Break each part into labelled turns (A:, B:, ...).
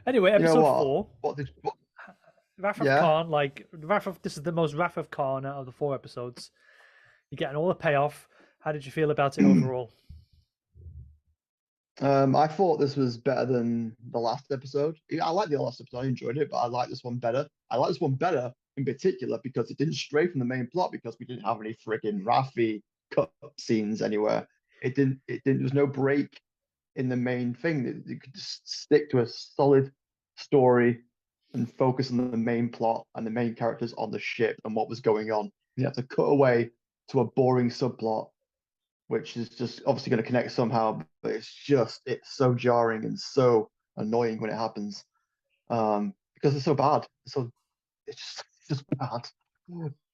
A: Anyway,
B: You know
A: episode
B: what?
A: 4,
B: What?
A: Wrath of
B: Yeah.
A: Khan. Like Wrath of this is the most Wrath of Khan out of the 4 episodes. You're getting all the payoff. How did you feel about it overall?
B: I thought this was better than the last episode. I like the last episode, I enjoyed it, but I like this one better. I like this one better in particular because it didn't stray from the main plot because we didn't have any freaking Raffi cut scenes anywhere. It didn't, there was no break in the main thing. You could just stick to a solid story and focus on the main plot and the main characters on the ship and what was going on. You have to cut away to a boring subplot which is just obviously going to connect somehow, but it's so jarring and so annoying when it happens because it's so bad. So it's just bad.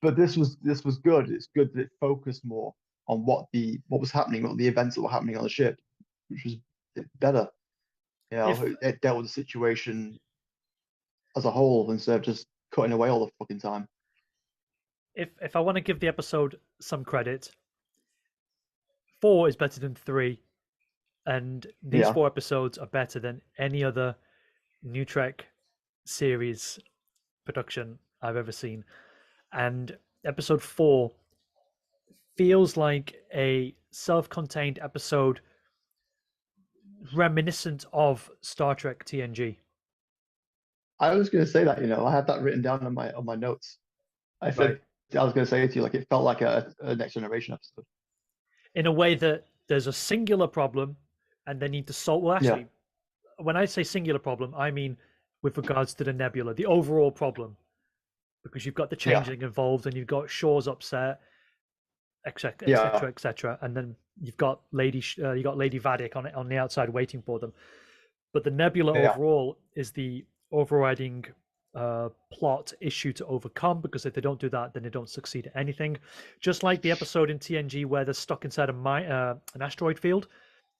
B: But this was good. It's good that it focused more on what was happening, what the events that were happening on the ship, which was better. You know,
A: If
B: it dealt with the situation as a whole instead of just cutting away all the fucking time.
A: if I want to give the episode some credit, 4 is better than 3, and these
B: Yeah,
A: 4 episodes are better than any other New Trek series production I've ever seen. And episode 4 feels like a self-contained episode reminiscent of Star Trek TNG.
B: I was going to say that. I had that written down on my notes. I
A: Right.
B: said I was going to say it to you like it felt like a Next Generation episode.
A: In a way that there's a singular problem and they need to solve. Well,
B: Yeah,
A: actually, when I say singular problem, I mean with regards to the nebula, the overall problem, because you've got the
B: yeah,
A: changeling involved and you've got Shaw's upset, etc.,
B: yeah,
A: etc., etc., and then you got Lady Vadik on the outside waiting for them. But the nebula
B: yeah,
A: overall is the overriding plot issue to overcome, because if they don't do that, then they don't succeed at anything. Just like the episode in TNG where they're stuck inside an asteroid field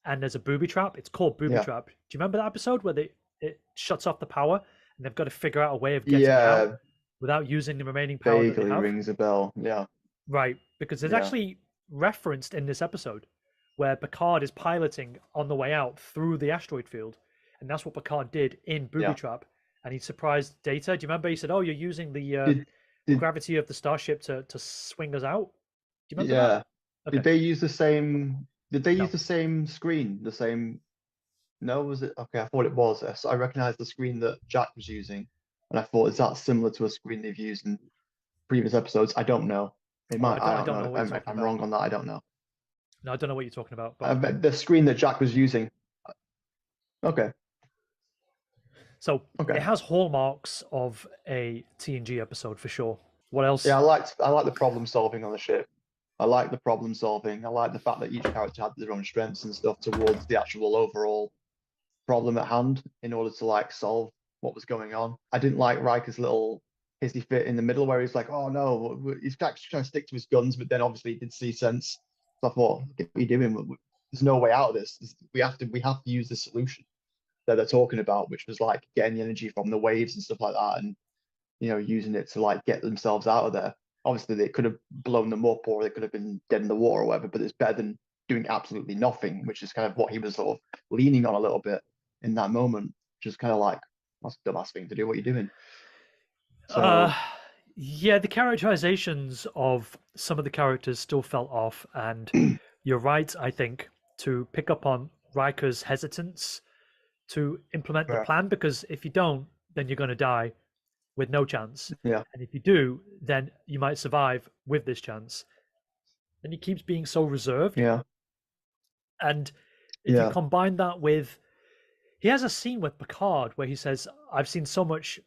A: and there's a booby trap. It's called booby
B: yeah,
A: trap. Do you remember that episode where it shuts off the power and they've got to figure out a way of getting out
B: yeah.
A: without using the remaining power that they
B: Vaguely
A: have?
B: rings a bell. Yeah,
A: Right, because there's
B: yeah,
A: actually referenced in this episode where Picard is piloting on the way out through the asteroid field, and that's what Picard did in Booby
B: yeah.
A: Trap, and he surprised Data. Do you remember? He said, "Oh, you're using
B: Did
A: the
B: did
A: gravity of the starship to swing us out." Do you remember that?
B: yeah? Did
A: Okay,
B: they use the same? Did they use
A: no,
B: the same screen? The same? No, was it? Okay, I thought it was. So I recognized the screen that Jack was using, and I thought, is that similar to a screen they've used in previous episodes? I don't know. It
A: oh,
B: might. I
A: I
B: don't
A: don't
B: know.
A: know
B: If
A: what you're
B: I'm, if
A: talking
B: I'm
A: about.
B: wrong on that, I don't know.
A: No, I don't know what you're talking about. But
B: The screen that Jack was using. Okay,
A: so it
B: okay.
A: has hallmarks of a TNG episode for sure. What
B: Yeah,
A: else?
B: I like the problem solving on the ship. I like the problem solving. I like the fact that each character had their own strengths and stuff towards the actual overall problem at hand in order to like solve what was going on. I didn't like Riker's little hissy fit in the middle where he's like, "Oh no," he's actually trying to stick to his guns, but then obviously he did see sense. So I thought, "What are you doing? There's no way out of this. We have to use the solution that they're talking about, which was like getting the energy from the waves and stuff like that, and using it to like get themselves out of there. Obviously, they could have blown them up or they could have been dead in the water or whatever, but it's better than doing absolutely nothing, which is kind of what he was sort of leaning on a little bit in that moment. Just kind of like, that's the last thing to do. What are you doing?
A: Uh,
B: So,
A: yeah, the characterizations of some of the characters still felt off, and you're right, I think, to pick up on Riker's hesitance to implement the
B: yeah,
A: plan, because if you don't, then you're going to die with no chance.
B: yeah,
A: And if you do, then you might survive with this chance. And he keeps being so reserved.
B: yeah,
A: And if you
B: yeah,
A: combine that with, he has a scene with Picard where he says, I've seen so much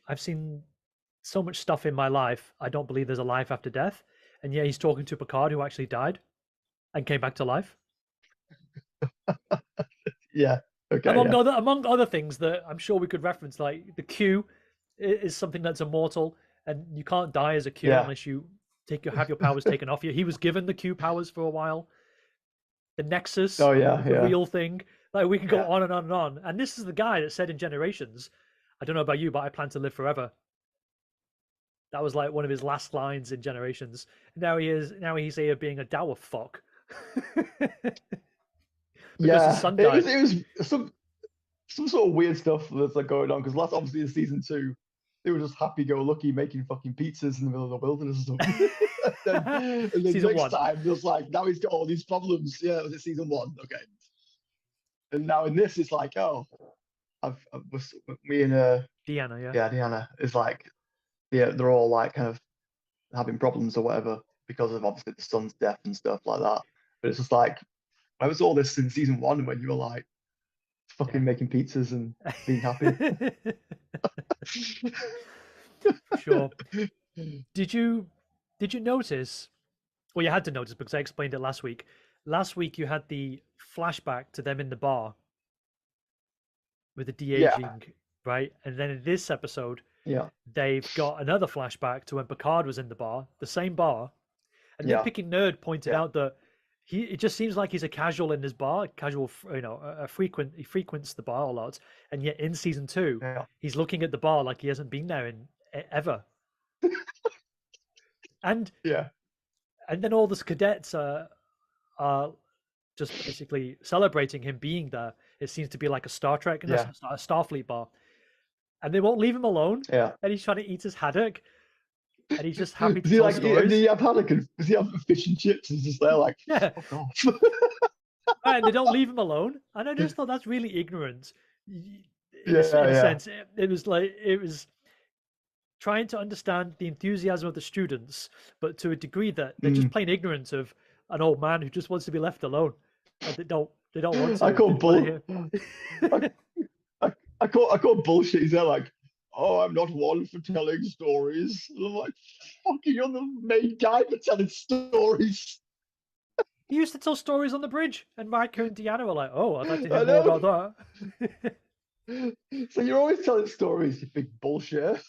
A: stuff in my life. I don't believe there's a life after death. And yeah, he's talking to Picard who actually died and came back to life.
B: yeah. Okay,
A: Among
B: yeah,
A: other things that I'm sure we could reference, like the Q is something that's immortal, and you can't die as a Q
B: yeah.
A: unless you have your powers taken off you. He was given the Q powers for a while. The Nexus
B: Oh yeah,
A: is a
B: yeah,
A: real thing. Like we could go
B: yeah.
A: on and on and on. And this is the guy that said in Generations, I don't know about you, but I plan to live forever. That was like one of his last lines in Generations. Now he's here being a dour fuck. Because his
B: Yeah,
A: son died.
B: it was some sort of weird stuff that's like going on because last obviously in season 2 they were just happy-go-lucky making fucking pizzas in the middle of the wilderness or something. and then
A: Season
B: next
A: 1.
B: time there's like now he's got all these problems. Yeah, was it season 1? Okay. And now in this it's like, oh, I've was me and
A: Deanna, yeah.
B: yeah, Diana is like, yeah, they're all like kind of having problems or whatever because of obviously the son's death and stuff like that. But it's just like I was all this in season 1 when you were like fucking making pizzas and being happy.
A: For sure. Did you notice? Well, you had to notice because I explained it last week. Last week you had the flashback to them in the bar with the
B: Yeah,
A: de-aging, right? And then in this episode,
B: yeah,
A: they've got another flashback to when Picard was in the bar, the same bar. And
B: yeah,
A: Nitpicking Nerd pointed
B: yeah,
A: out that it just seems like he's a casual in his bar, casual, he frequents the bar a lot. And yet in season 2,
B: yeah,
A: he's looking at the bar like he hasn't been there in ever. And
B: yeah,
A: then all the cadets are just basically celebrating him being there. It seems to be like a Star Trek and a
B: yeah,
A: Starfleet bar, and they won't leave him alone.
B: yeah.
A: And he's trying to eat his haddock, and he's just happy to
B: Does he
A: tell
B: like? Does
A: stories.
B: he have haddock? Does he have fish and chips? He's just there like,
A: Yeah,
B: fuck off.
A: and they don't leave him alone. And I just thought that's really ignorant. In
B: Yeah,
A: a
B: yeah.
A: sense, it was like it was trying to understand the enthusiasm of the students, but to a degree that they're just
B: Mm.
A: plain ignorant of an old man who just wants to be left alone. And they don't want
B: I
A: to.
B: call
A: They just want to
B: bull.
A: hear.
B: I call bullshit. He's there like, oh, I'm not one for telling stories. And I'm like, fucking, you're the main guy for telling stories.
A: He used to tell stories on the bridge, and Riker and Deanna were like, "Oh, I'd like to hear
B: I
A: more
B: know.
A: about that."
B: So you're always telling stories, you big bullshit.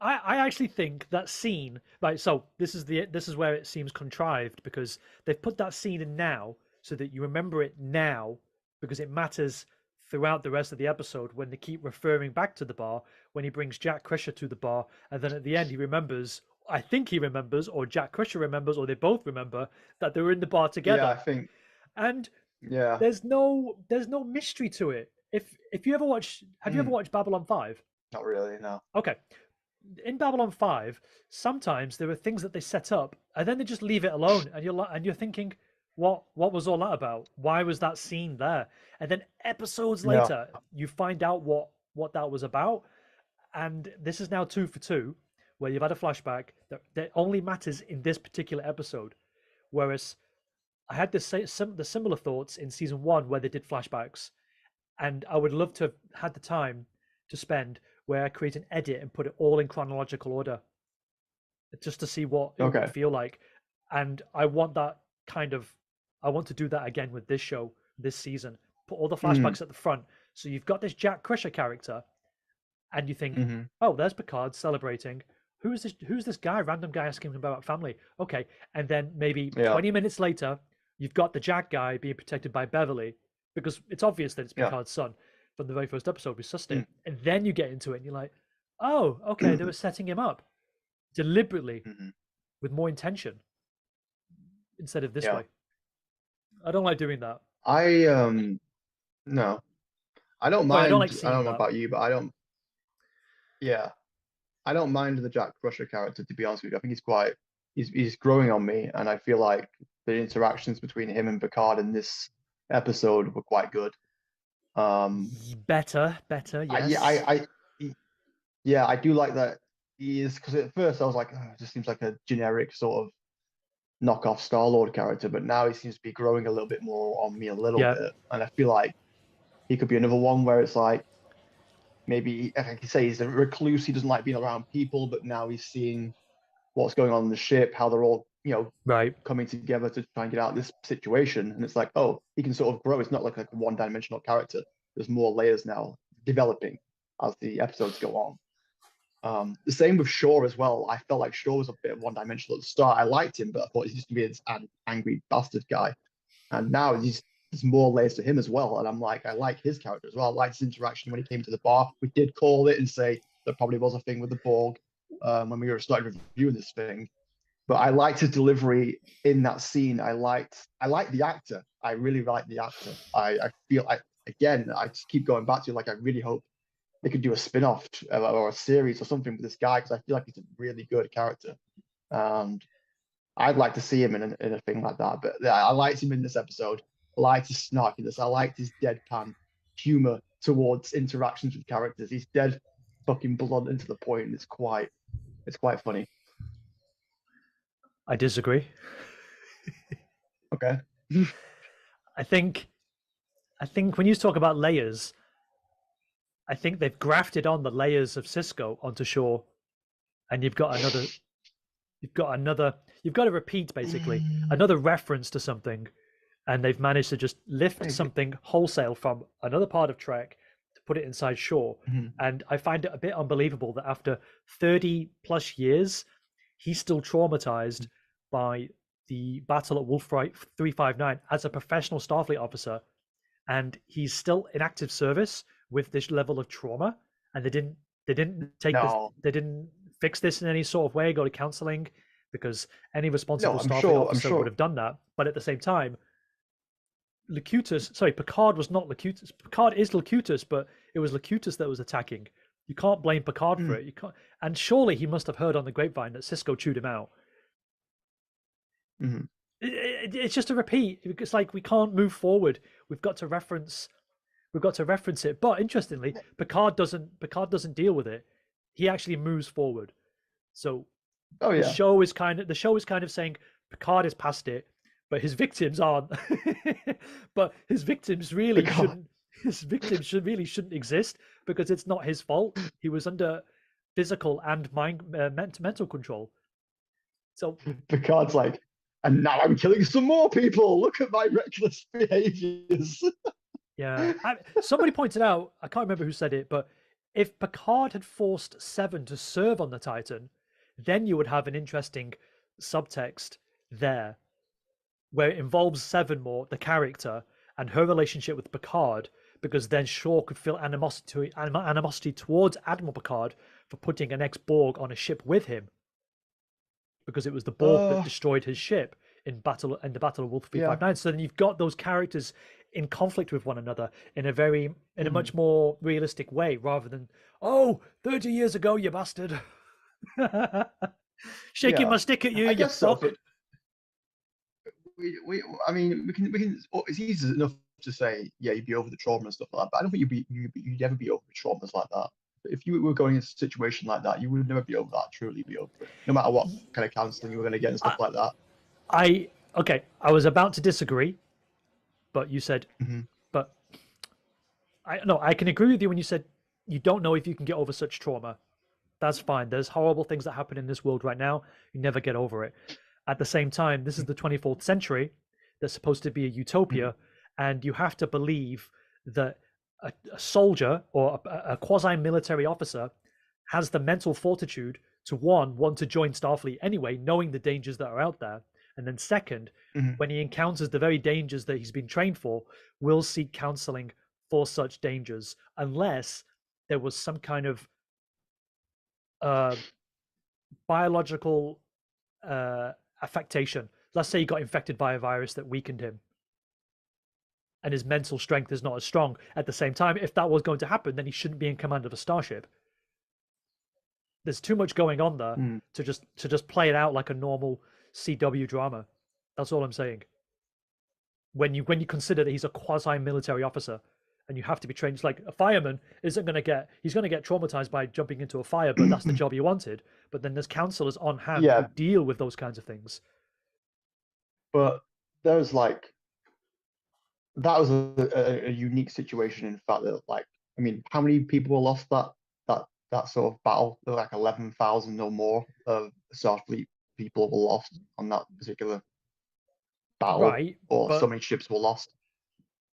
A: I actually think that scene, right? So this is where it seems contrived because they've put that scene in now so that you remember it now because it matters throughout the rest of the episode when they keep referring back to the bar when he brings Jack Crusher to the bar and then at the end he remembers. I think he remembers, or Jack Crusher remembers, or they both remember that they were in the bar
B: Yeah, I
A: together.
B: think.
A: And
B: Yeah.
A: there's no mystery to it. If you ever watch, have you ever
B: Mm,
A: watched Babylon 5?
B: not really. No.
A: Okay, in Babylon 5, sometimes there are things that they set up and then they just leave it alone, and you're thinking, what was all that about? Why was that scene there? And then episodes
B: Yeah.
A: later, you find out what that was about. And this is now 2 for 2, where you've had a flashback that only matters in this particular episode, whereas I had the similar thoughts in season 1 where they did flashbacks, and I would love to have had the time to spend where I create an edit and put it all in chronological order just to see what it would
B: Okay.
A: feel like. And I want that kind of, I want to do that again with this show, this season. Put all the
B: Mm,
A: flashbacks at the front. So you've got this Jack Crusher character, and you think,
B: hmm
A: oh, there's Picard celebrating. Who's this guy? Random guy asking him about family. Okay. And then maybe
B: Yeah.
A: 20 minutes later, you've got the Jack guy being protected by Beverly because it's obvious that it's
B: Yeah.
A: Picard's son from the very first episode. We sussed
B: Mm,
A: it. And then you get into it and you're like, oh, okay, they were setting him up deliberately
B: hmm
A: with more intention instead of this
B: Yeah.
A: way. I don't like doing that.
B: No. I don't
A: Well, I don't like
B: mind. I
A: seeing
B: don't know
A: that.
B: about you, but I don't. Yeah, I don't mind the Jack Crusher character. To be honest with you, I think he's quite. He's growing on me, and I feel like the interactions between him and Picard in this episode were quite good.
A: Better,
B: Yeah,
A: yes.
B: yeah, I do like that he is because at first I was like, oh, it just seems like a generic sort of knockoff Star-Lord character, but now he seems to be growing a little bit more on me a little
A: Yeah,
B: bit, and I feel like he could be another one where it's like maybe I can say he's a recluse, he doesn't like being around people, but now he's seeing what's going on in the ship, how they're all,
A: right.
B: coming together to try and get out of this situation. And it's like, oh, he can sort of grow. It's not like a one-dimensional character. There's more layers now developing as the episodes go on. The same with Shaw as well. I felt like Shaw was a bit one-dimensional at the start. I liked him, but I thought he's just gonna be this angry bastard guy. And now there's more layers to him as well. And I'm like, I like his character as well. I liked his interaction when he came to the bar. We did call it and say there probably was a thing with the Borg when we were starting reviewing this thing. But I liked his delivery in that scene. I liked the actor. I really liked the actor. I feel again, I just keep going back to, like, I really hope they could do a spin-off or a series or something with this guy, because I feel like he's a really good character, and I'd like to see him in a thing like that. But yeah, I liked him in this episode. I liked his snarkiness. I liked his deadpan humor towards interactions with characters. He's dead fucking blunt and to the point, and it's quite funny.
A: I disagree.
B: Okay.
A: I think when you talk about layers, I think they've grafted on the layers of Cisco onto Shaw, and you've got a repeat, basically another reference to something, and they've managed to just lift something wholesale from another part of Trek to put it inside Shaw. And I find it a bit unbelievable that after 30 plus years, he's still traumatized by the battle at Wolf 359 as a professional Starfleet officer, and he's still in active service with this level of trauma. And they didn't take this,
B: No,
A: they didn't fix this in any sort of way, go to counseling, because any responsible
B: no,
A: Starfleet officer would
B: sure.
A: have done that. But at the same time, Picard was not Locutus. Picard is Locutus, but it was Locutus that was attacking. You can't blame Picard for it. You can't, and surely he must have heard on the grapevine that Cisco chewed him out. It's just a repeat. It's like we can't move forward. We've got to reference it. But interestingly, Picard doesn't deal with it. He actually moves forward. So
B: Oh yeah.
A: the show is kind of saying Picard is past it, but his victims aren't. But his victims really shouldn't exist, because it's not his fault. He was under physical and mental control. So
B: Picard's like, and now I'm killing some more people. Look at my reckless behaviors.
A: yeah, somebody pointed out, I can't remember who said it, but if Picard had forced Seven to serve on the Titan, then you would have an interesting subtext there, where it involves Seven more, the character, and her relationship with Picard, because then Shaw could feel animosity towards Admiral Picard for putting an ex-Borg on a ship with him, because it was the Borg that destroyed his ship in the Battle of Wolf 359.
B: Yeah.
A: So then you've got those characters in conflict with one another in a much more realistic way, rather than 30 years ago, you bastard. Shaking my stick at you,
B: I
A: you
B: guess so.
A: fuck.
B: I mean, we can. It's easy enough to say, yeah, you'd be over the trauma and stuff like that. But I don't think you'd never be over traumas like that. If you were going into a situation like that, you would never be over that. Truly be over it, no matter what kind of counseling you were going to get and stuff like that.
A: I was about to disagree, but you said, but I can agree with you when you said you don't know if you can get over such trauma. That's fine. There's horrible things that happen in this world right now. You never get over it. At the same time, this is the 24th century. That's supposed to be a utopia, and you have to believe that a soldier or a quasi-military officer has the mental fortitude to want to join Starfleet anyway, knowing the dangers that are out there, and then second, when he encounters the very dangers that he's been trained for, will seek counseling for such dangers, unless there was some kind of biological affectation. Let's say he got infected by a virus that weakened him, and his mental strength is not as strong. At the same time, if that was going to happen, then he shouldn't be in command of a starship. There's too much going on there to just play it out like a normal CW drama. That's all I'm saying. When you consider that he's a quasi-military officer, and you have to be trained, it's like a fireman he's going to get traumatized by jumping into a fire, but that's the job he wanted. But then there's counselors on hand who deal with those kinds of things.
B: But there's like, that was a unique situation in fact that, like, I mean, how many people were lost that sort of battle? There were like 11,000 or more of Starfleet people were lost on that particular battle,
A: right?
B: Or so many ships were lost.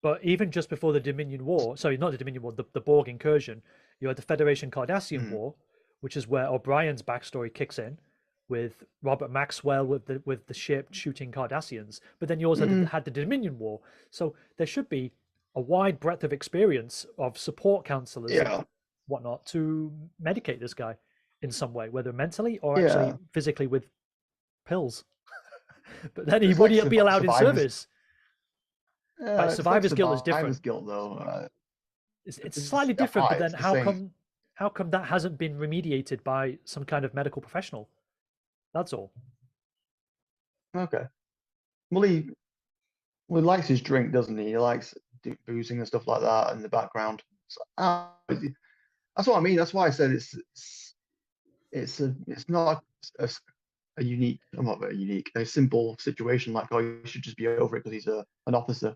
A: But even just before the Dominion War, sorry, not the Dominion War, the Borg incursion, you had the Federation Cardassian War, which is where O'Brien's backstory kicks in, with Robert Maxwell with the ship shooting Cardassians. But then you also had the Dominion War. So there should be a wide breadth of experience of support counselors and whatnot to medicate this guy in some way, whether mentally or actually physically with pills. But then he wouldn't be allowed in service. Right,
B: It's like
A: survivor's guilt is different.
B: survivor's guilt though.
A: It's
B: This is
A: slightly different, but
B: alright.
A: then
B: It's the same.
A: how come that hasn't been remediated by some kind of medical professional? That's all.
B: Okay. Well, he likes his drink, doesn't he? He likes boozing and stuff like that in the background. So, that's what I mean. That's why I said it's not a unique, I'm not very unique, a simple situation like, oh, you should just be over it because he's an officer.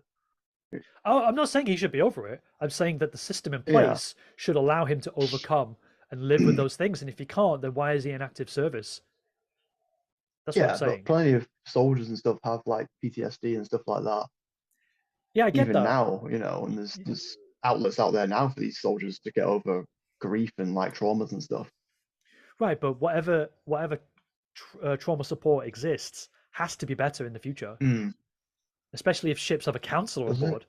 A: Oh, I'm not saying he should be over it. I'm saying that the system in
B: Yeah.
A: place should allow him to overcome and live with those things. And if he can't, then why is he in active service? That's what I'm
B: Yeah, but
A: saying.
B: plenty of soldiers and stuff have like PTSD and stuff like that.
A: Yeah, I get
B: Even
A: that.
B: now, and there's outlets out there now for these soldiers to get over grief and like traumas and stuff.
A: Right, but whatever trauma support exists has to be better in the future,
B: Mm,
A: especially if ships have a counselor on
B: does it?
A: board.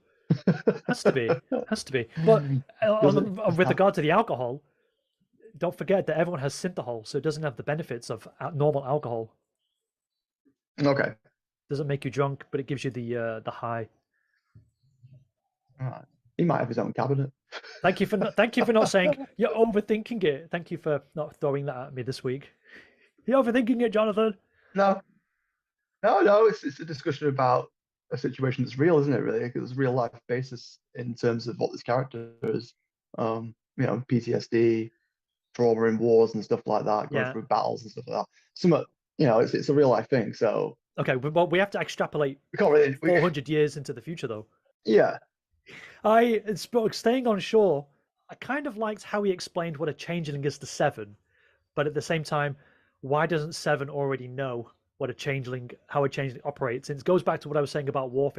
A: Has to be, has to be. But
B: Does it?
A: with regard to the alcohol, don't forget that everyone has synthahol, so it doesn't have the benefits of normal alcohol.
B: Okay.
A: Doesn't make you drunk, but it gives you the high.
B: All right. He might have his own cabinet.
A: Thank you for not saying you're overthinking it. Thank you for not throwing that at me this week. You're overthinking it, Jonathan.
B: No, no. It's a discussion about a situation that's real, isn't it? Really, because it's a real life basis in terms of what this character is. PTSD, trauma in wars and stuff like that, going
A: Yeah.
B: through battles and stuff like that. It's a real life thing. So
A: Okay, but we have to extrapolate
B: we can't really.
A: 400 years into the future, though.
B: Yeah,
A: Staying on shore, I kind of liked how he explained what a changeling is to Seven, but at the same time, why doesn't Seven already know how a changeling operates? And it goes back to what I was saying about Worf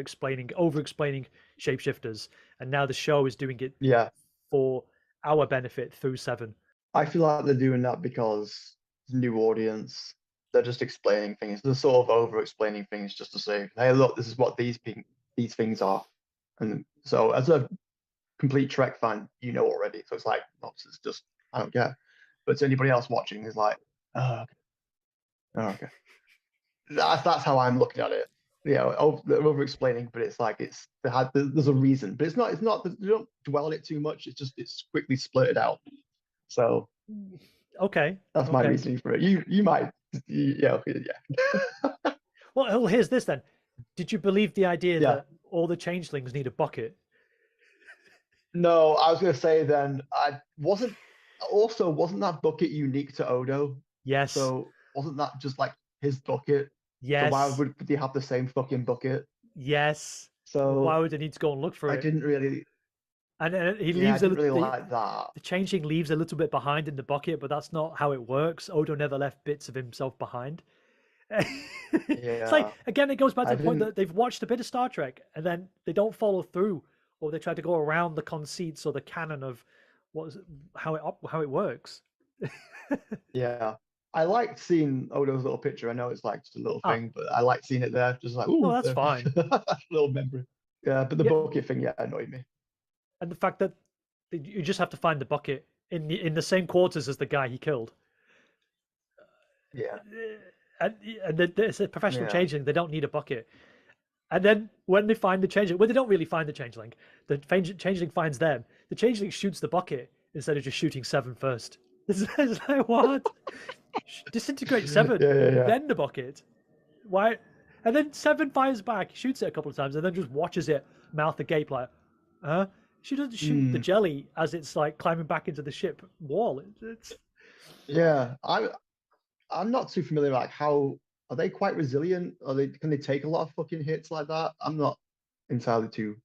A: over-explaining shapeshifters, and now the show is doing it
B: yeah.
A: for our benefit through Seven.
B: I feel like they're doing that because new audience. They're just explaining things. They're sort of over explaining things just to say, hey, look, this is what these things are. And so as a complete Trek fan, already. So it's like, oh, it's just I don't care. But to anybody else watching, is like, oh, okay. Oh, okay. That's how I'm looking at it. Over explaining, but it's like there's a reason, but it's not they don't dwell on it too much. It's quickly split it out. So
A: Okay,
B: that's my
A: okay.
B: reasoning for it. You might, yeah,
A: Well, here's this then. Did you believe the idea
B: yeah.
A: that all the changelings need a bucket?
B: No, I was gonna say then I wasn't. Also, wasn't that bucket unique to Odo?
A: Yes,
B: So wasn't that just like his bucket? So why
A: yes,
B: would they have the same fucking bucket?
A: yes. Why
B: So
A: would they need to go and look for
B: I
A: it?
B: didn't really,
A: And he
B: yeah, I
A: leaves
B: didn't really like that.
A: the changing leaves a little bit behind in the bucket, but that's not how it works. Odo never left bits of himself behind. It's like
B: Yeah,
A: again, it goes back
B: I
A: to the point
B: didn't.
A: that they've watched a bit of Star Trek and then they don't follow through, or they try to go around the conceits or the canon of how it works.
B: Yeah, I liked seeing Odo's little picture. I know it's like just a little
A: Ah,
B: thing, but I liked seeing it there. Just like,
A: no,
B: ooh,
A: that's fine.
B: little memory. Yeah, but the
A: Yeah,
B: bucket thing, yeah, annoyed me.
A: and the fact that you just have to find the bucket in the same quarters as the guy he killed.
B: Yeah,
A: And it's a professional
B: yeah,
A: changeling. They don't need a bucket. And then when they find the changeling, well, they don't really find the changeling. The changeling finds them. The changeling shoots the bucket instead of just shooting Seven first. It's like, what? Disintegrate
B: yeah,
A: Seven,
B: yeah, yeah.
A: then the bucket. Why? And then Seven fires back, shoots it a couple of times, and then just watches it mouth agape like, huh? She doesn't shoot the
B: Mm,
A: jelly as it's like climbing back into the ship wall. It's
B: yeah. I'm not too familiar like how are they quite resilient? Can they take a lot of fucking hits like that? I'm not entirely too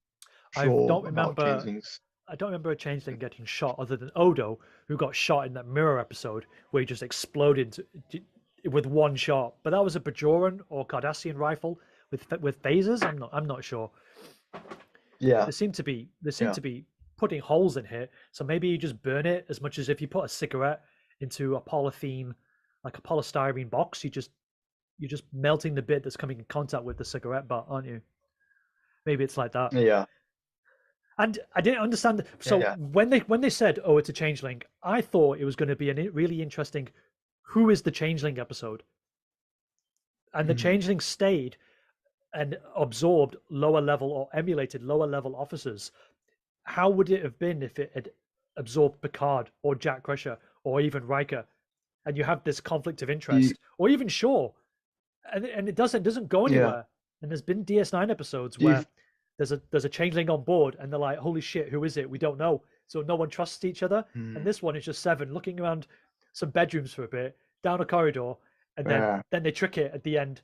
A: I
B: sure
A: don't
B: about
A: remember
B: changelings.
A: I don't remember a changeling getting shot other than Odo, who got shot in that mirror episode where he just exploded with one shot. But that was a Bajoran or Cardassian rifle with phasers. I'm not sure.
B: Yeah,
A: They seem
B: yeah,
A: to be putting holes in here. So maybe you just burn it as much as if you put a cigarette into a polythene, like a polystyrene box. You're just melting the bit that's coming in contact with the cigarette butt, aren't you? Maybe it's like that.
B: yeah,
A: And I didn't understand. So
B: yeah.
A: when they said, "Oh, it's a changeling," I thought it was going to be a really interesting "Who is the changeling" episode, and the
B: Mm,
A: changeling stayed. and absorbed lower level or emulated lower level officers, how would it have been if it had absorbed Picard or Jack Crusher or even Riker? And you have this conflict of
B: You,
A: interest, or even Shaw, and it doesn't go
B: yeah.
A: anywhere. And there's been DS9 episodes
B: Do you,
A: where there's a changeling on board, and they're like, "Holy shit, who is it? We don't know." So no one trusts each other. And
B: mm,
A: this one is just Seven looking around some bedrooms for a bit, down a corridor, and then
B: yeah.
A: then they trick it at the end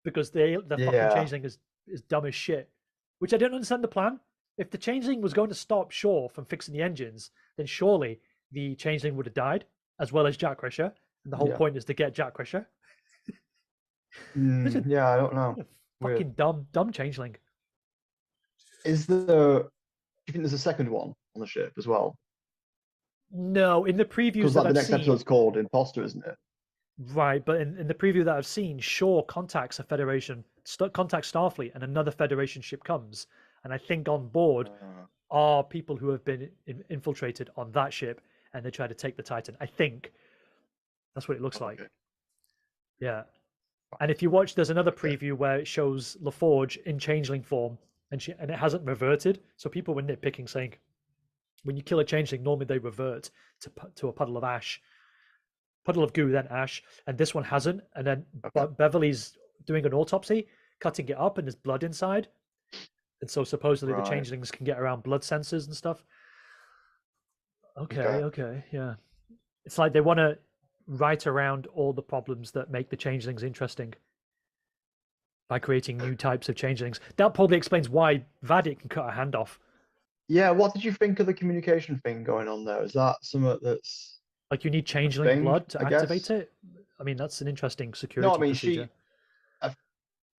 A: because the fucking
B: Yeah.
A: changeling is dumb as shit. Which I don't understand the plan. If the changeling was going to stop Shaw from fixing the engines, then surely the changeling would have died, as well as Jack Crusher. And the whole
B: Yeah.
A: point is to get Jack Crusher. Such a
B: Yeah, I don't know. Weird.
A: fucking dumb changeling.
B: Is there, do you think there's a second one on the ship as well?
A: No, in the previews
B: Because
A: that
B: like the
A: I've
B: next
A: seen,
B: episode's called Imposter, isn't it?
A: right, but in the preview that I've seen, Shaw contacts a Federation, contacts Starfleet, and another Federation ship comes. And I think on board
B: Uh,
A: are people who have been infiltrated on that ship, and they try to take the Titan. I think that's what it looks like.
B: okay.
A: Yeah. And if you watch, there's another
B: Okay.
A: preview where it shows LaForge in changeling form, and it hasn't reverted. So people were nitpicking, saying when you kill a changeling, normally they revert to a puddle of ash, puddle of goo, then ash, and this one hasn't. And then
B: Okay.
A: Beverly's doing an autopsy, cutting it up, and there's blood inside. And so supposedly the
B: Right.
A: changelings can get around blood sensors and stuff.
B: Okay.
A: Okay, yeah. It's like they want to write around all the problems that make the changelings interesting by creating new types of changelings. That probably explains why Vadik can cut a hand off.
B: Yeah, what did you think of the communication thing going on there? Is that something that's
A: Like you need
B: a
A: changeling
B: thing,
A: blood to
B: I
A: activate
B: guess?
A: it. I mean, that's an interesting
B: No, I
A: security
B: mean
A: procedure.
B: uh,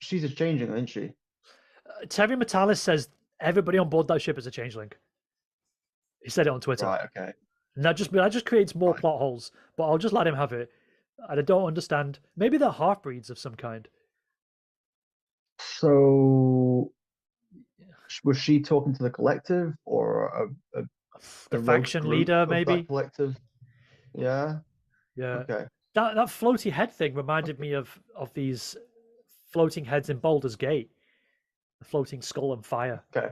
B: she's a changeling, isn't she?
A: Terry Metalis says everybody on board that ship is a changeling. He said it on Twitter,
B: Right, okay.
A: and that just creates more
B: Fine.
A: plot holes. But I'll just let him have it. And I don't understand. Maybe they're half breeds of some kind.
B: So was she talking to the collective or
A: The
B: a rogue
A: faction
B: group
A: leader,
B: of that
A: maybe.
B: collective? Yeah.
A: Yeah.
B: Okay.
A: That floaty head thing reminded
B: Okay.
A: me of these floating heads in Baldur's Gate. The floating skull and fire.
B: Okay.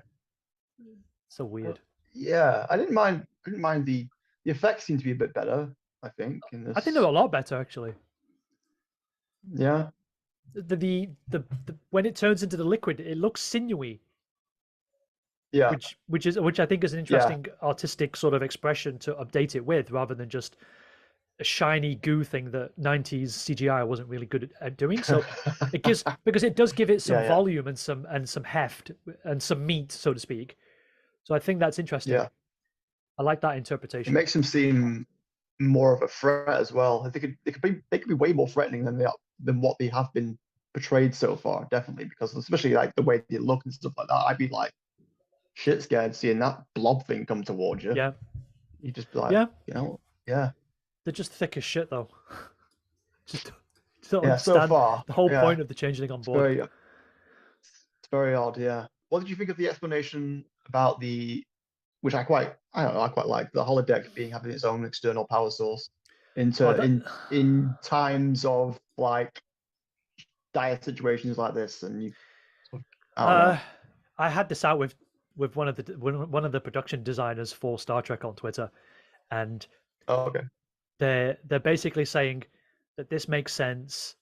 A: So weird.
B: Yeah, I didn't mind. Didn't mind the effects seem to be a bit better. I think in
A: I think they're
B: this.
A: a lot better actually.
B: Yeah.
A: The when it turns into the liquid, it looks sinewy,
B: Yeah.
A: which I think is an
B: Yeah.
A: interesting artistic sort of expression to update it with, rather than just a shiny goo thing that 90s CGI wasn't really good at doing. So it gives, because it does give it some
B: Yeah. Yeah.
A: volume and some heft and some meat, so to speak. So I think that's interesting.
B: Yeah.
A: I like that
B: It
A: interpretation.
B: makes them seem more of a threat as well. They could be way more threatening than what they have been portrayed so far. Definitely, because especially like the way they look and stuff like that, I'd be like shit scared seeing that blob thing come towards you.
A: Yeah,
B: You just be like,
A: yeah.
B: yeah,
A: They're just thick as shit though. Just don't
B: yeah. So
A: understand
B: far,
A: the whole
B: yeah,
A: point of the changeling on
B: it's
A: board.
B: very odd. Yeah. What did you think of the explanation about which I don't know, I quite like the holodeck being having its own external power source
A: Oh,
B: into
A: that
B: in times of like dire situations like this, and you, I don't
A: uh,
B: know.
A: I had this out with one of the production designers for Star Trek on Twitter, and
B: Oh, okay.
A: they're basically saying that this makes sense,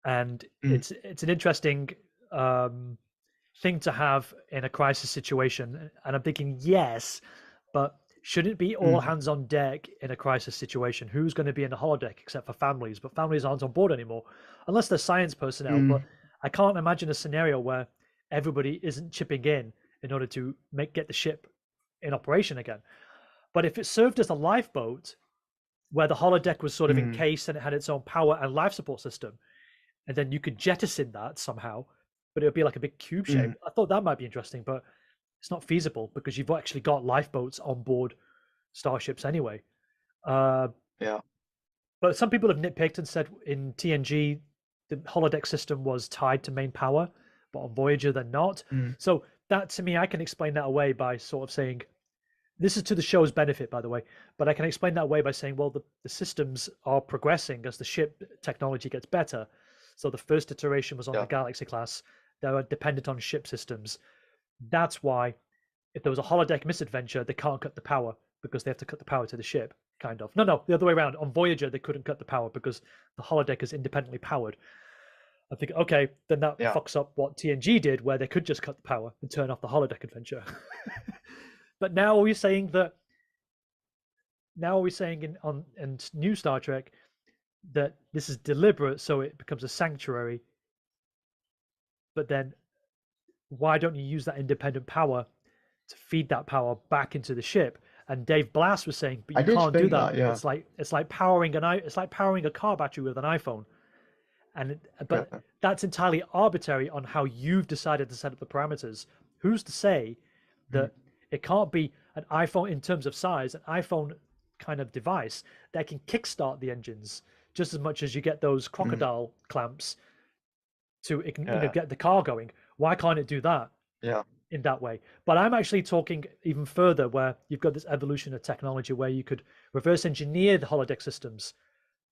A: and
B: Mm,
A: it's an interesting um, thing to have in a crisis situation. And I'm thinking, yes, but shouldn't it be all
B: mm,
A: hands on deck in a crisis situation? Who's going to be in the holodeck except for families? But families aren't on board anymore, unless they're science personnel. But
B: mm,
A: I can't imagine a scenario where everybody isn't chipping in order to get the ship in operation again. But if it served as a lifeboat, where the holodeck was sort of
B: mm,
A: encased and it had its own power and life support system, and then you could jettison that somehow, but it would be like a big cube shape.
B: mm,
A: I thought that might be interesting, but it's not feasible because you've actually got lifeboats on board starships anyway. Uh,
B: yeah.
A: but some people have nitpicked and said in TNG the holodeck system was tied to main power, but on Voyager they're not.
B: Mm,
A: So that, to me, I can explain that away by sort of saying, this is to the show's benefit, by the way, but I can explain that away by saying, well, the systems are progressing as the ship technology gets better. So the first iteration was on
B: yeah.
A: the Galaxy class. that are dependent on ship systems. That's why if there was a holodeck misadventure, they can't cut the power because they have to cut the power to the ship. Kind of. No, the other way around. On Voyager, they couldn't cut the power because the holodeck is independently powered. I think, okay, then that fucks up what TNG did, where they could just cut the power and turn off the holodeck adventure. But now are we saying in new Star Trek that this is deliberate, so it becomes a sanctuary? But then, why don't you use that independent power to feed that power back into the ship? And Dave Blass was saying, but you can't do that.
B: Yeah.
A: It's like powering a car battery with an iPhone. But that's entirely arbitrary on how you've decided to set up the parameters. Who's to say that it can't be an iPhone in terms of size, an iPhone kind of device that can kickstart the engines just as much as you get those crocodile clamps to get the car going? Why can't it do that?
B: Yeah.
A: In that way? But I'm actually talking even further, where you've got this evolution of technology where you could reverse engineer the holodeck systems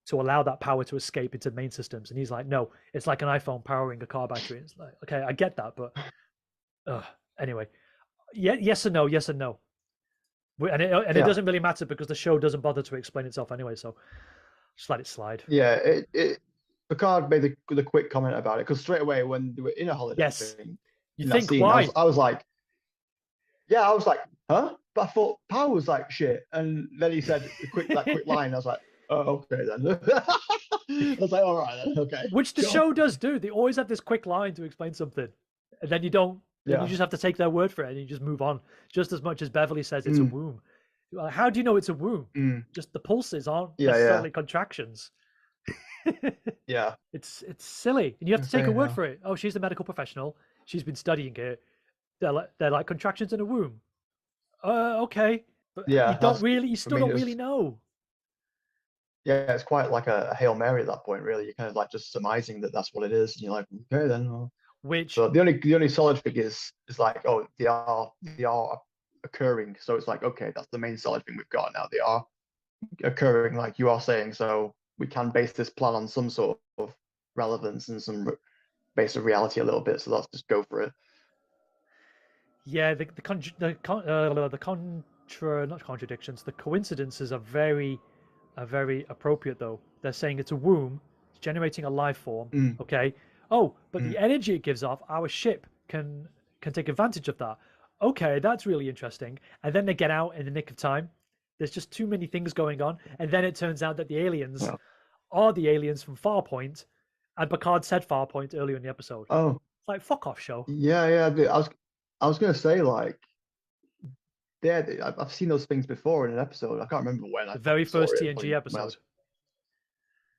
A: to allow that power to escape into main systems. And he's like, no, it's like an iPhone powering a car battery. It's like, okay, I get that, but anyway, yes and no, yes and no. And it doesn't really matter because the show doesn't bother to explain itself anyway, so just let it slide.
B: Yeah, Picard made the quick comment about it, because straight away when they were in a holodeck thing,
A: you think scene, why?
B: I was like, huh? But I thought power was like shit, and then he said a quick line. I was like, oh, okay then. I was like, all right then, okay.
A: Which the show does do. They always have this quick line to explain something, and then you don't. Yeah. You just have to take their word for it, and you just move on. Just as much as Beverly says it's a womb. How do you know it's a womb? Just the pulses aren't necessarily contractions.
B: Yeah.
A: It's silly, and you have to take her word for it. Oh, she's a medical professional. She's been studying it. They're like contractions in a womb. Okay, but you still don't really know.
B: Yeah, it's quite like a Hail Mary at that point, really. You're kind of like just surmising that that's what it is, and you're like, okay then. So the only solid thing is like, oh, they are occurring. So it's like, okay, that's the main solid thing we've got now. They are occurring, like you are saying. So we can base this plan on some sort of relevance and some base of reality a little bit. So let's just go for it.
A: Yeah, the coincidences are very appropriate though. They're saying it's a womb, it's generating a life form. Okay. Oh, but the energy it gives off, our ship can take advantage of that. Okay, that's really interesting. And then they get out in the nick of time. There's just too many things going on, and then it turns out that the aliens are the aliens from Farpoint, and Picard said Farpoint earlier in the episode.
B: Oh,
A: it's like, fuck off, show.
B: Yeah. I was gonna say, like, I've seen those things before in an episode. I can't remember when.
A: The very first TNG episode.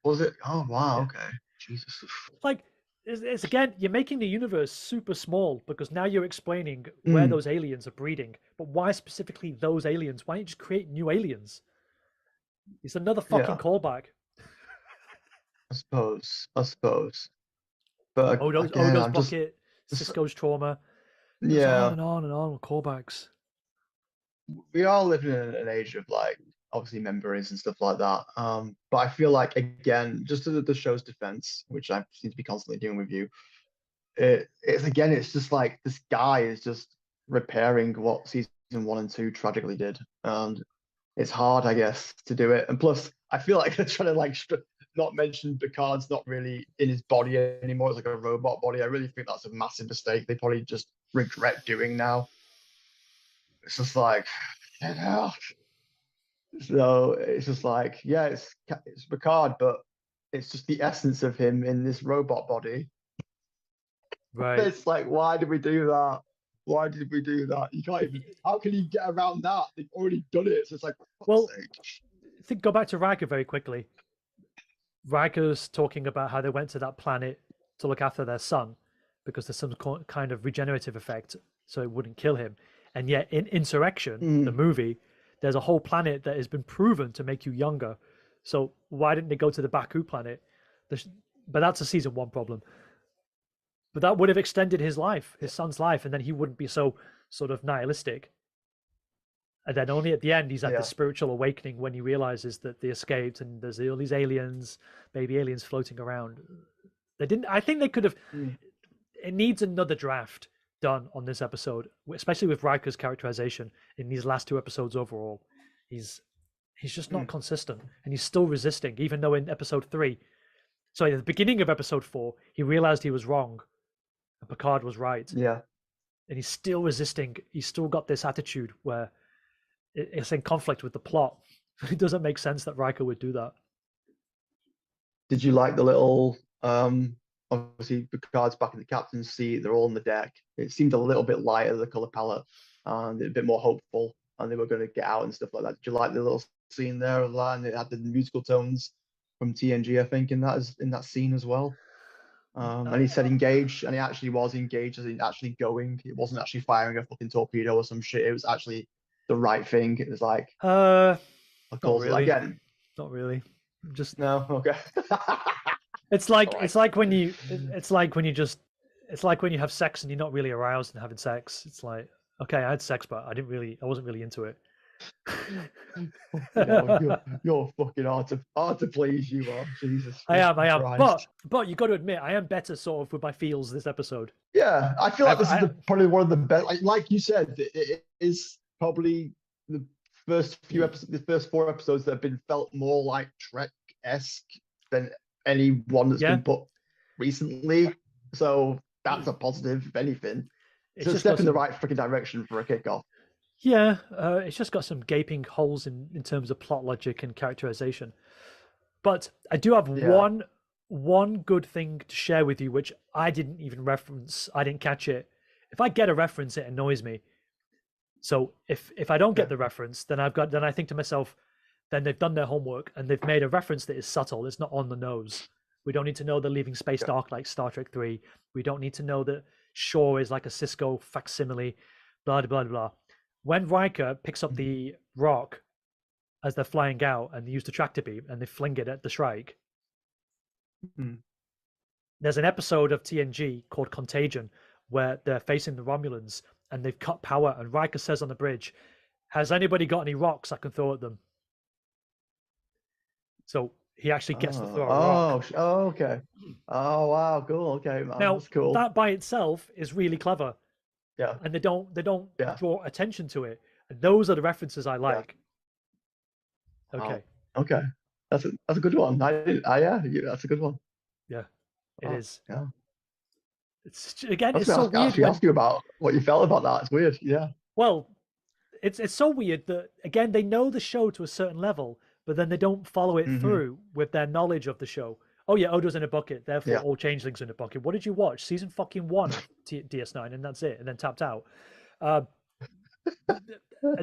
B: Was it? Oh wow, okay. Jesus.
A: Like, it's again, you're making the universe super small because now you're explaining where those aliens are breeding. But why specifically those aliens? Why don't you just create new aliens? It's another fucking callback.
B: I suppose. But
A: Odo's bucket, Cisco's trauma.
B: Yeah.
A: On and on with callbacks.
B: We are living in an age of, like, obviously memories and stuff like that. But I feel like, again, just to the show's defense, which I seem to be constantly doing with you, it's just like this guy is just repairing what season 1 and 2 tragically did, and it's hard, I guess, to do it. And plus, I feel like they're trying to like not mention Picard's not really in his body anymore. It's like a robot body. I really think that's a massive mistake. They probably just regret doing now. It's just like, get out. So it's just like, yeah, it's Picard, but it's just the essence of him in this robot body.
A: Right.
B: It's like, why did we do that? Why did we do that? You can't even. How can you get around that? They've already done it. So it's like,
A: well, go back to Riker very quickly. Riker's talking about how they went to that planet to look after their son because there's some kind of regenerative effect, so it wouldn't kill him. And yet, in Insurrection, the movie, there's a whole planet that has been proven to make you younger. So why didn't they go to the Baku planet? But that's a season 1 problem. But that would have extended his life, his son's life, and then he wouldn't be so sort of nihilistic. And then only at the end, he's at the spiritual awakening when he realizes that they escaped and there's all these aliens, baby aliens floating around. They didn't. I think they could have. it needs another draft done on this episode, especially with Riker's characterization in these last 2 episodes overall. He's just not consistent, and he's still resisting, even though in episode 3, sorry, at the beginning of episode 4, he realized he was wrong, and Picard was right,
B: Yeah.
A: and he's still resisting. He's still got this attitude where it's in conflict with the plot. It doesn't make sense that Riker would do that.
B: Did you like the little obviously Picard's back in the captain's seat, they're all on the deck. It seemed a little bit lighter, the color palette, and a bit more hopeful, and they were going to get out and stuff like that. Did you like the little scene there of that? And it had the musical tones from TNG, I think, in that scene as well. And he said engage, and he actually was engaged, as in actually going. It wasn't actually firing a fucking torpedo or some shit. It was actually the right thing. It was like,
A: not
B: course,
A: really.
B: Again,
A: not really. Just
B: no, okay.
A: It's like
B: Right.
A: it's like when you have sex and you're not really aroused in having sex. It's like, okay, I had sex, but I wasn't really into it.
B: You're fucking hard to please. You are, Jesus.
A: I am.
B: Christ.
A: But you got to admit, I am better sort of with my feels this episode.
B: Yeah, I feel like this is probably one of the best. Like you said, it is probably the first few episodes, the first 4 episodes that have been felt more like Trek-esque than any one that's been put recently. So that's a positive, if anything. It's a step in the right freaking direction for a kickoff.
A: Yeah, it's just got some gaping holes in terms of plot logic and characterization. But I do have one good thing to share with you, which I didn't even reference. I didn't catch it. If I get a reference, it annoys me. So if I don't get the reference, then I think to myself, then they've done their homework and they've made a reference that is subtle. It's not on the nose. We don't need to know they're leaving space dark like Star Trek 3. We don't need to know that Shaw is like a Cisco facsimile, blah, blah, blah, blah. When Riker picks up the rock as they're flying out and they use the tractor beam and they fling it at the Shrike, there's an episode of TNG called Contagion where they're facing the Romulans and they've cut power, and Riker says on the bridge, "Has anybody got any rocks I can throw at them?" So he actually gets to throw a rock.
B: Oh, okay. Oh, wow, cool. Okay, man,
A: now
B: that's cool.
A: That by itself is really clever.
B: Yeah.
A: And they don't draw attention to it. And those are the references I like.
B: Yeah.
A: Okay.
B: Okay. That's a good one. That's a good one.
A: Yeah, it is.
B: Yeah.
A: It's again, it's so weird.
B: Ask you about what you felt about that. It's weird. Yeah.
A: Well, it's so weird that again they know the show to a certain level, but then they don't follow it through with their knowledge of the show. Oh yeah, Odo's in a bucket, therefore all changelings in a bucket. What did you watch? Season fucking 1 of DS9, and that's it, and then tapped out. And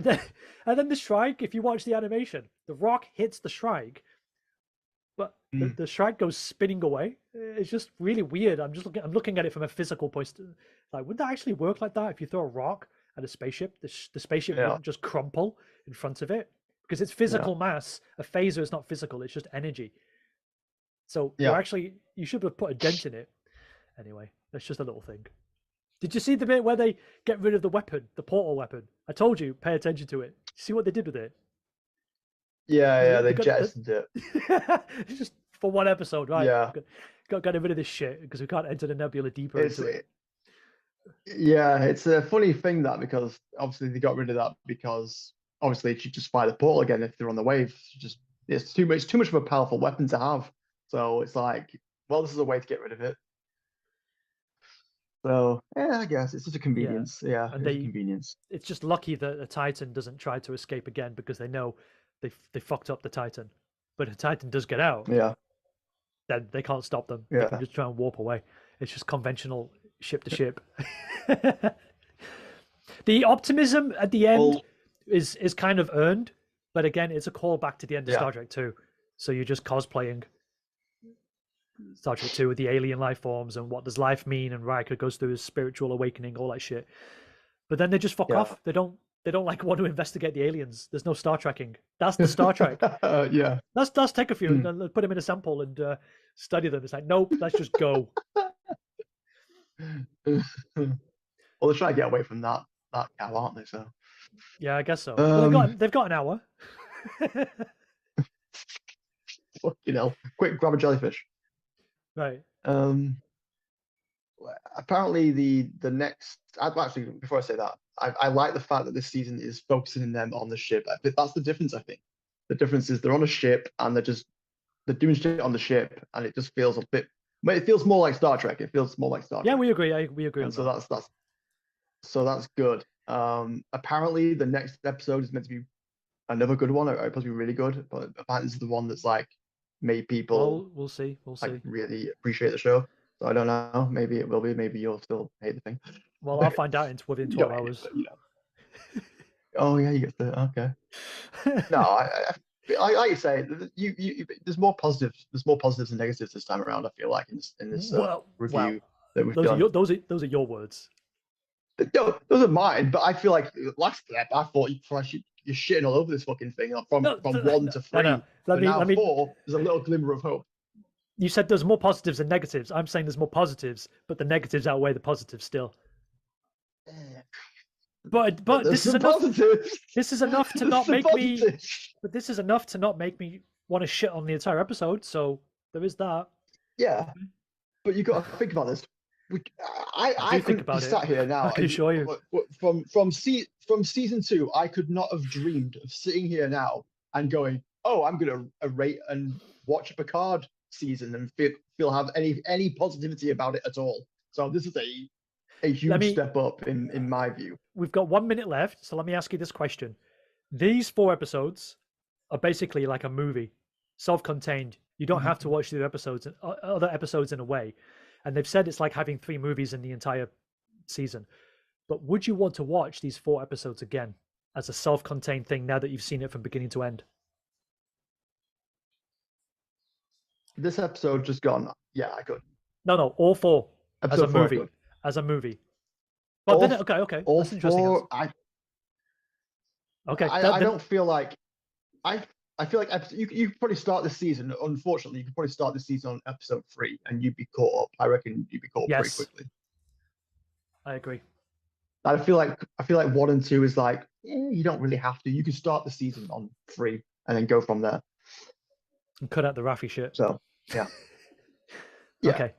A: then the Shrike, if you watch the animation, the rock hits the Shrike, but the Shrike goes spinning away. It's just really weird. I'm looking at it from a physical point. Like, would that actually work like that? If you throw a rock at a spaceship, the spaceship wouldn't just crumple in front of it because it's physical mass. A phaser is not physical; it's just energy. So you should have put a dent in it. Anyway, that's just a little thing. Did you see the bit where they get rid of the weapon, the portal weapon? I told you, pay attention to it. See what they did with it?
B: Yeah, they jettisoned it.
A: It's just for one episode, right?
B: Yeah.
A: Got rid of this shit because we can't enter the nebula deeper into it.
B: Yeah, it's a funny thing that because obviously they got rid of that because obviously it should just fire the portal again if they're on the wave. It's too much of a powerful weapon to have. So it's like, well, this is a way to get rid of it. So yeah, I guess it's just a convenience. Yeah, it's a convenience.
A: It's just lucky that a Titan doesn't try to escape again because they know they fucked up the Titan. But if a Titan does get out, then they can't stop them. They can just try and warp away. It's just conventional ship to ship. The optimism at the end is kind of earned, but again, it's a callback to the end of Star Trek 2. So you're just cosplaying Star Trek 2 with the alien life forms and what does life mean, and Riker goes through his spiritual awakening, all that shit. But then they just fuck off. They don't like want to investigate the aliens. There's no Star Trekking. That's the Star Trek. Let's take a few and put them in a sample and study them. It's like, nope, let's just go.
B: Well, they're trying to get away from that cow, aren't they? So
A: yeah, I guess so. Well, they've got an hour.
B: Fucking hell. Quick, grab a jellyfish.
A: Right.
B: apparently the next. Actually, before I say that, I like the fact that this season is focusing them on the ship. That's the difference. I think the difference is they're on a ship and they're doing shit on the ship, and it just feels a bit. But it feels more like Star Trek. It feels more like Star
A: Yeah,
B: Trek,
A: we agree. We agree
B: and
A: on
B: so
A: that.
B: that's good. Apparently the next episode is meant to be another good one. It's supposed to be really good, but apparently this is the one that's like made people
A: Well, we'll see. We'll
B: like
A: see.
B: really appreciate the show. So I don't know. Maybe it will be. Maybe you'll still hate the thing.
A: Well, I'll find out within
B: You
A: 12
B: don't hate it,
A: hours.
B: but you know. Oh yeah, you get the okay. No, like you say, there's more positives. There's more positives and negatives this time around. I feel like in this
A: Well,
B: review that we've done.
A: those are your words.
B: No, those are mine, but I feel like last step, I thought you're shitting all over this fucking thing from
A: No,
B: one
A: no,
B: to
A: no.
B: three,
A: Let
B: but
A: me
B: now
A: let me.
B: four. There's a little glimmer of hope.
A: You said there's more positives than negatives. I'm saying there's more positives, but the negatives outweigh the positives still. But
B: There's
A: this is
B: some
A: enough.
B: positives.
A: This is enough to
B: There's
A: not
B: some
A: make me.
B: positives.
A: But this is enough to not make me want to shit on the entire episode. So there is that.
B: Yeah, but you got to think about this.
A: I
B: I
A: do think
B: couldn't be
A: about it.
B: sat here now.
A: I can assure you.
B: From season two, I could not have dreamed of sitting here now and going, "Oh, I'm gonna rate and watch a Picard season and feel have any positivity about it at all." So this is a huge step up in my view.
A: We've got 1 minute left, so let me ask you this question. These 4 episodes are basically like a movie, self-contained. You don't have to watch the other episodes in a way. And they've said it's like having 3 movies in the entire season. But would you want to watch these 4 episodes again as a self-contained thing now that you've seen it from beginning to end?
B: This episode just gone. Yeah, I could.
A: No, all 4 as a
B: Episode four, I
A: movie.
B: could.
A: As a movie. But then, okay.
B: All
A: That's an interesting answer.
B: four.
A: Okay.
B: I don't feel like I feel like you could probably start the season. Unfortunately, you could probably start the season on episode 3, and you'd be caught up. I reckon you'd be caught up pretty quickly.
A: I agree.
B: I feel like 1 and 2 is like you don't really have to. You can start the season on 3 and then go from there.
A: And cut out the Rafi shit.
B: So yeah.
A: Okay.